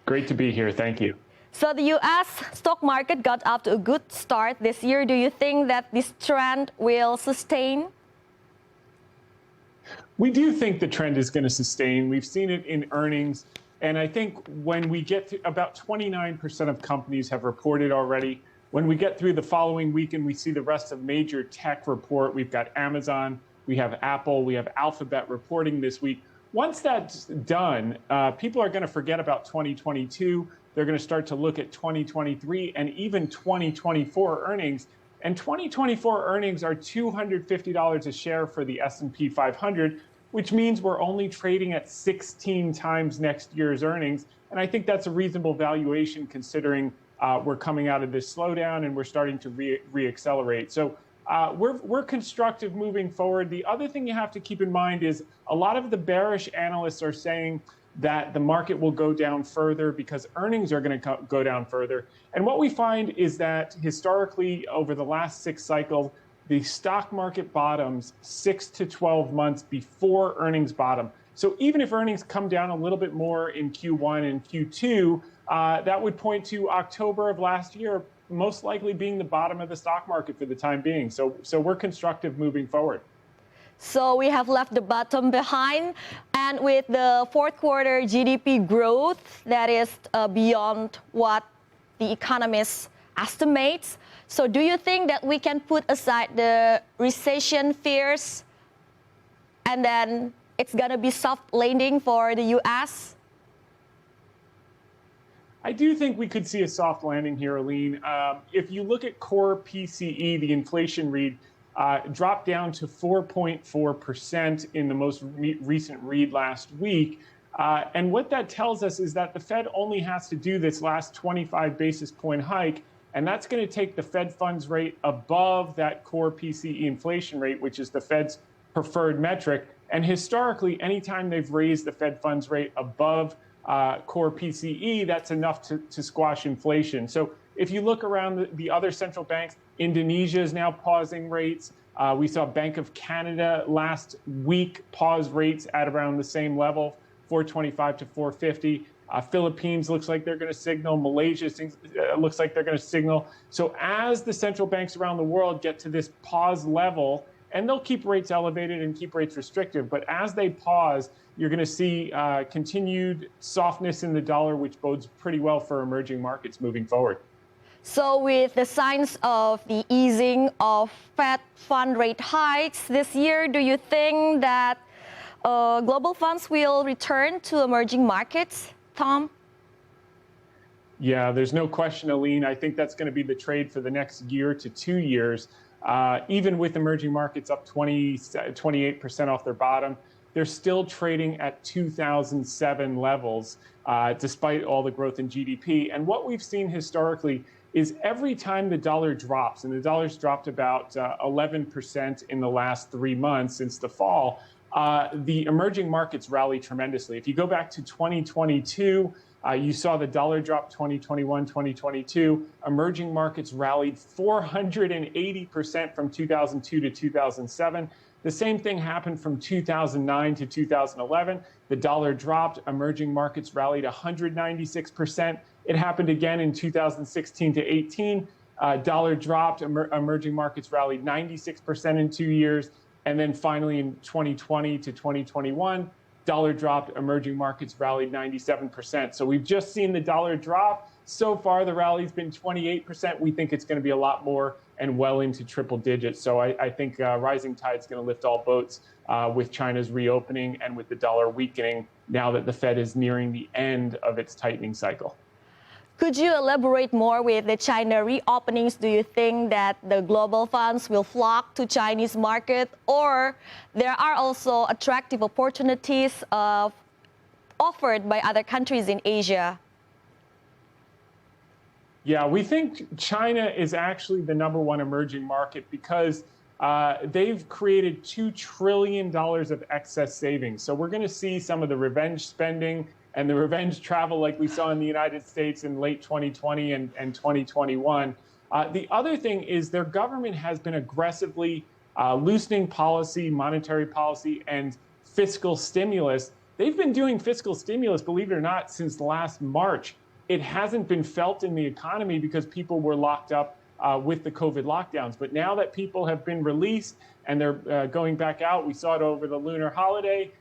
Great to be here. Thank you. So the U.S. stock market got off to a good start this year. Do you think that this trend will sustain? We do think the trend is going to sustain. We've seen it in earnings. And I think when we get to about 29% of companies have reported already. When we get through the following week and we see the rest of major tech report, we've got Amazon, we have Apple, we have Alphabet reporting this week. Once that's done, people are going to forget about 2022. They're going to start to look at 2023 and even 2024 earnings. And 2024 earnings are $250 a share for the S&P 500, which means we're only trading at 16 times next year's earnings. And I think that's a reasonable valuation considering we're coming out of this slowdown and we're starting to reaccelerate. So we're constructive moving forward. The other thing you have to keep in mind is a lot of the bearish analysts are saying that the market will go down further because earnings are going to go down further. And what we find is that historically, over the last 6 cycles, the stock market bottoms 6 to 12 months before earnings bottom. So even if earnings come down a little bit more in Q1 and Q2, that would point to October of last year, most likely being the bottom of the stock market for the time being. So we're constructive moving forward. So we have left the bottom behind, and with the fourth quarter GDP growth that is beyond what the economists estimate. So do you think that we can put aside the recession fears and then it's going to be soft landing for the U.S.? I do think we could see a soft landing here, Aline. If you look at core PCE, the inflation read, dropped down to 4.4% in the most recent read last week. And what that tells us is that the Fed only has to do this last 25 basis point hike, and that's going to take the Fed funds rate above that core PCE inflation rate, which is the Fed's preferred metric. And historically, anytime they've raised the Fed funds rate above core PCE, that's enough to squash inflation. So if you look around the other central banks, Indonesia is now pausing rates. We saw Bank of Canada last week pause rates at around the same level, 425 to 450. Philippines looks like they're going to signal. Malaysia looks like they're going to signal. So as the central banks around the world get to this pause level, and they'll keep rates elevated and keep rates restrictive, but as they pause, you're going to see continued softness in the dollar, which bodes pretty well for emerging markets moving forward. So with the signs of the easing of Fed fund rate hikes this year, do you think that global funds will return to emerging markets, Tom? Yeah, there's no question, Aline. I think that's going to be the trade for the next year to 2 years. Even with emerging markets up 28% off their bottom, they're still trading at 2007 levels, despite all the growth in GDP. And what we've seen historically is every time the dollar drops, and the dollar's dropped about 11% in the last 3 months since the fall, the emerging markets rally tremendously. If you go back to 2022, you saw the dollar drop 2021, 2022. Emerging markets rallied 480% from 2002 to 2007. The same thing happened from 2009 to 2011. The dollar dropped, emerging markets rallied 196%. It happened again in 2016 to 18. Dollar dropped, emerging markets rallied 96% in 2 years. And then finally in 2020 to 2021, dollar dropped, emerging markets rallied 97%. So we've just seen the dollar drop. So far, the rally's been 28%. We think it's going to be a lot more and well into triple digits. So I think rising tide's going to lift all boats with China's reopening and with the dollar weakening now that the Fed is nearing the end of its tightening cycle. Could you elaborate more with the China reopenings? Do you think that the global funds will flock to Chinese market, or there are also attractive opportunities offered by other countries in Asia? Yeah, we think China is actually the #1 emerging market because they've created $2 trillion of excess savings. So we're going to see some of the revenge spending and the revenge travel like we saw in the United States in late 2020 and 2021. The other thing is their government has been aggressively loosening policy, monetary policy, and fiscal stimulus. they've been doing fiscal stimulus, believe it or not, since last March. It hasn't been felt in the economy because people were locked up with the COVID lockdowns. But now that people have been released and they're going back out, we saw it over the lunar holiday,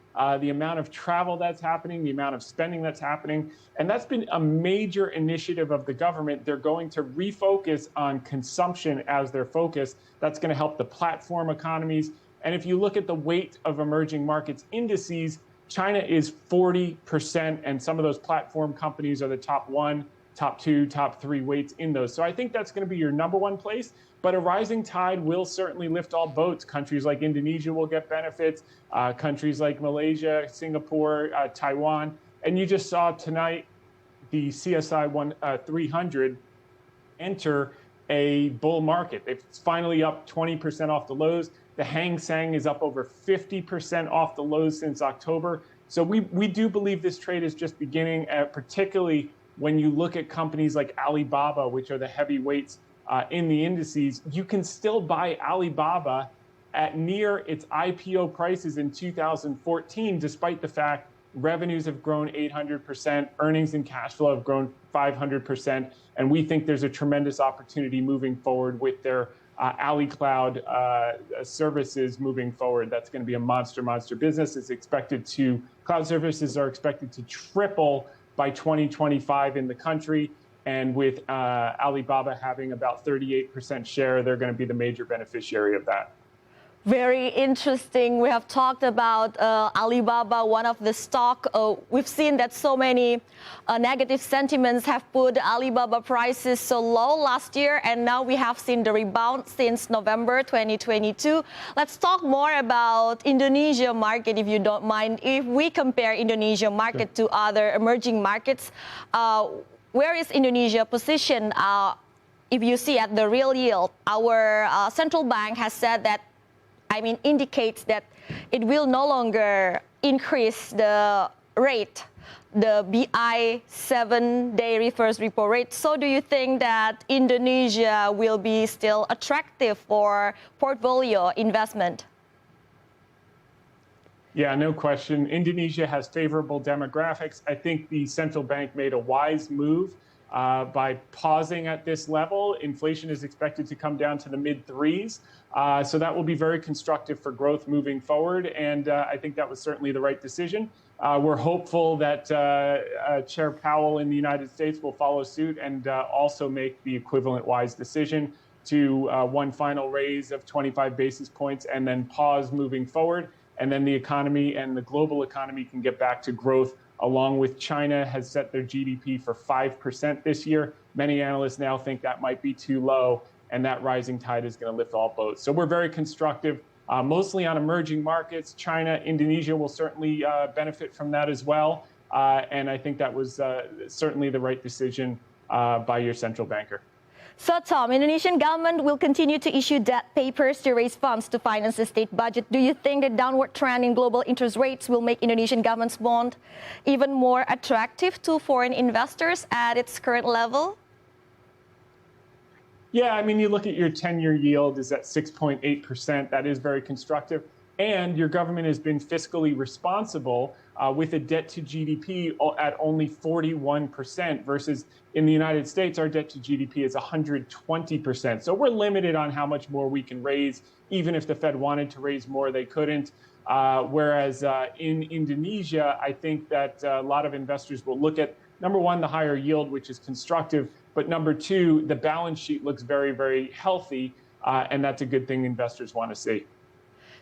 the amount of travel that's happening, the amount of spending that's happening. And that's been a major initiative of the government. They're going to refocus on consumption as their focus. That's going to help the platform economies. And if you look at the weight of emerging markets indices, China is 40%, and some of those platform companies are the top one, top two, top three weights in those. So I think that's going to be your number one place. But a rising tide will certainly lift all boats. Countries like Indonesia will get benefits, countries like Malaysia, Singapore, Taiwan. And you just saw tonight the CSI 300 enter a bull market. It's finally up 20% off the lows. The Hang Seng is up over 50% off the lows since October. So we do believe this trade is just beginning, particularly when you look at companies like Alibaba, which are the heavyweights in the indices. You can still buy Alibaba at near its IPO prices in 2014, despite the fact revenues have grown 800%, earnings and cash flow have grown 500%, and we think there's a tremendous opportunity moving forward with their Ali Cloud services moving forward. That's going to be a monster business. Cloud services are expected to triple by 2025 in the country. And with Alibaba having about 38% share, they're going to be the major beneficiary of that. Very interesting. We have talked about Alibaba, one of the stock. We've seen that so many negative sentiments have put Alibaba prices so low last year, and now we have seen the rebound since November 2022. Let's talk more about Indonesia market, if you don't mind. If we compare Indonesia market to other emerging markets, where is Indonesia positioned? If you see at the real yield, our central bank has said that, indicates that it will no longer increase the rate, the BI 7-day reverse repo rate. So do you think that Indonesia will be still attractive for portfolio investment? Yeah, no question. Indonesia has favorable demographics. I think the central bank made a wise move by pausing at this level. Inflation is expected to come down to the mid threes. So that will be very constructive for growth moving forward. And I think that was certainly the right decision. We're hopeful that Chair Powell in the United States will follow suit and also make the equivalent wise decision to one final raise of 25 basis points and then pause moving forward. And then the economy and the global economy can get back to growth, along with China has set their GDP for 5% this year. Many analysts now think that might be too low, and that rising tide is going to lift all boats. So we're very constructive, mostly on emerging markets. China, Indonesia will certainly benefit from that as well. And I think that was certainly the right decision by your central banker. So, Tom, Indonesian government will continue to issue debt papers to raise funds to finance the state budget. Do you think the downward trend in global interest rates will make Indonesian government's bond even more attractive to foreign investors at its current level? Yeah, you look at your 10-year yield is at 6.8%. That is very constructive. And your government has been fiscally responsible with a debt to GDP at only 41% versus in the United States, our debt to GDP is 120%. So we're limited on how much more we can raise. Even if the Fed wanted to raise more, they couldn't. Whereas in Indonesia, I think that a lot of investors will look at, number one, the higher yield, which is constructive. But number two, the balance sheet looks very, very healthy. And that's a good thing investors want to see.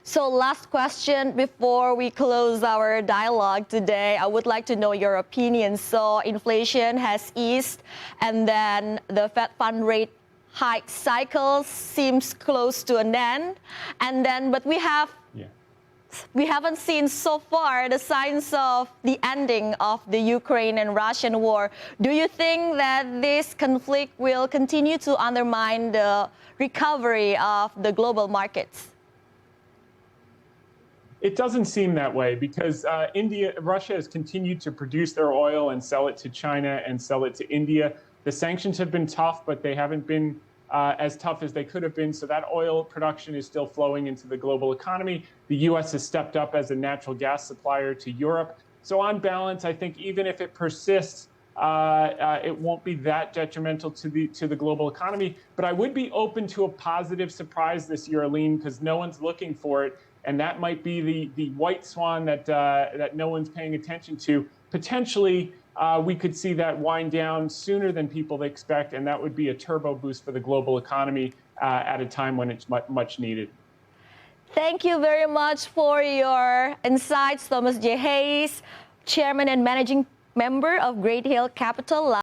So last question before we close our dialogue today, I would like to know your opinion. So inflation has eased and then the Fed fund rate hike cycle seems close to an end. But we haven't seen so far the signs of the ending of the Ukraine and Russian war. Do you think that this conflict will continue to undermine the recovery of the global markets? It doesn't seem that way because Russia has continued to produce their oil and sell it to China and sell it to India. The sanctions have been tough, but they haven't been as tough as they could have been. So that oil production is still flowing into the global economy. The U.S. has stepped up as a natural gas supplier to Europe. So on balance, I think even if it persists, it won't be that detrimental to the global economy. But I would be open to a positive surprise this year, Aline, because no one's looking for it, and that might be the white swan that no one's paying attention to. Potentially, we could see that wind down sooner than people expect, and that would be a turbo boost for the global economy at a time when it's much needed. Thank you very much for your insights, Thomas J. Hayes, Chairman and Managing Member of Great Hill Capital.